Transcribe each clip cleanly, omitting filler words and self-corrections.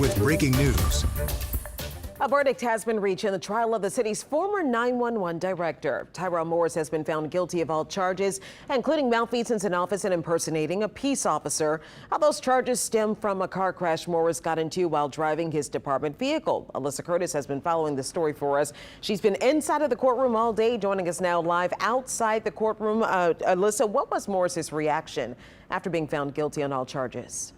with breaking news. A verdict has been reached in the trial of the city's former 911 director. Tyrell Morris has been found guilty of all charges, including malfeasance in office and impersonating a peace officer. How those charges stem from a car crash Morris got into while driving his department vehicle. Alyssa Curtis has been following the story for us. She's been inside of the courtroom all day, joining us now live outside the courtroom. Alyssa, what was Morris's reaction after being found guilty on all charges?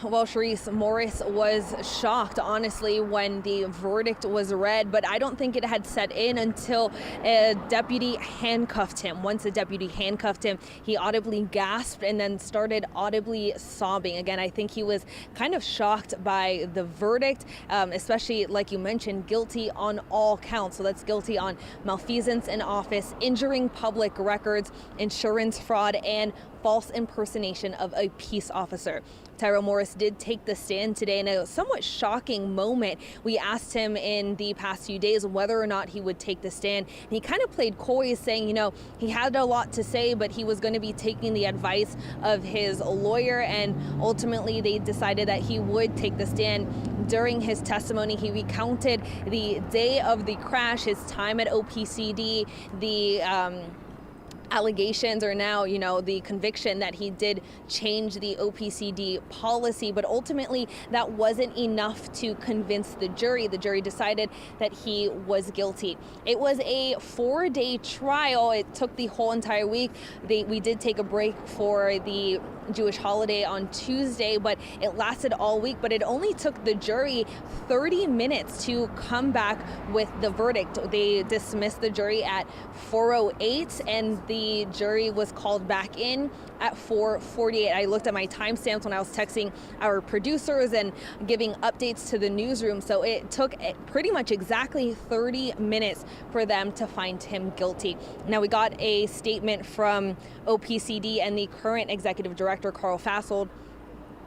Well, Sharice, Morris was shocked, honestly, when the verdict was read, but I don't think it had set in until a deputy handcuffed him. Once a deputy handcuffed him, he audibly gasped and then started audibly sobbing. Again, I think he was kind of shocked by the verdict, especially, like you mentioned, guilty on all counts. So that's guilty on malfeasance in office, injuring public records, insurance fraud, and false impersonation of a peace officer. Tyrell Morris did take the stand today in a somewhat shocking moment. We asked him in the past few days whether or not he would take the stand. And he kind of played coy, saying, you know, he had a lot to say, but he was going to be taking the advice of his lawyer. And ultimately, they decided that he would take the stand. During his testimony, he recounted the day of the crash, his time at OPCD, the allegations are now, you know, the conviction that he did change the OPCD policy, but ultimately that wasn't enough to convince the jury. The jury decided that he was guilty. It was a 4-day trial. It took the whole entire week. We did take a break for the Jewish holiday on Tuesday, but it lasted all week. But it only took the jury 30 minutes to come back with the verdict. They dismissed the jury at 4:08, and the jury was called back in at 4:48. I looked at my timestamps when I was texting our producers and giving updates to the newsroom. So it took pretty much exactly 30 minutes for them to find him guilty. Now, we got a statement from OPCD and the current executive director, Carl Fassold.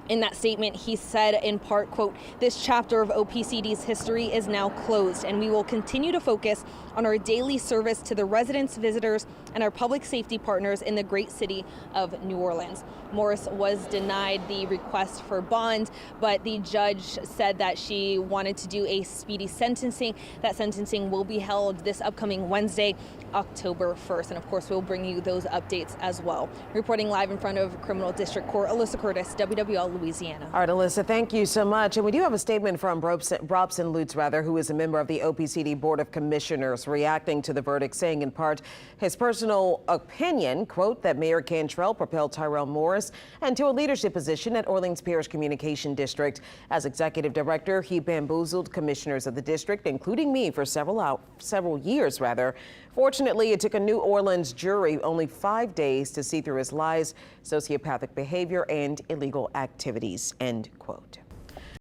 In that statement, he said in part, quote, "This chapter of OPCD's history is now closed, and we will continue to focus on our daily service to the residents, visitors, and our public safety partners in the great city of New Orleans." Morris was denied the request for bond, but the judge said that she wanted to do a speedy sentencing. That sentencing will be held this upcoming Wednesday, October 1st. And of course, we'll bring you those updates as well. Reporting live in front of Criminal District Court, Alyssa Curtis, WWL Louisiana. All right, Alyssa, thank you so much. And we do have a statement from Robson Lutz, who is a member of the OPCD Board of Commissioners, reacting to the verdict, saying in part his personal opinion, quote, that Mayor Cantrell propelled Tyrell Morris into a leadership position at Orleans Parish Communication District. As executive director, he bamboozled commissioners of the district, including me, for several years. Fortunately, it took a New Orleans jury only 5 days to see through his lies, sociopathic behavior, and illegal activities, end quote.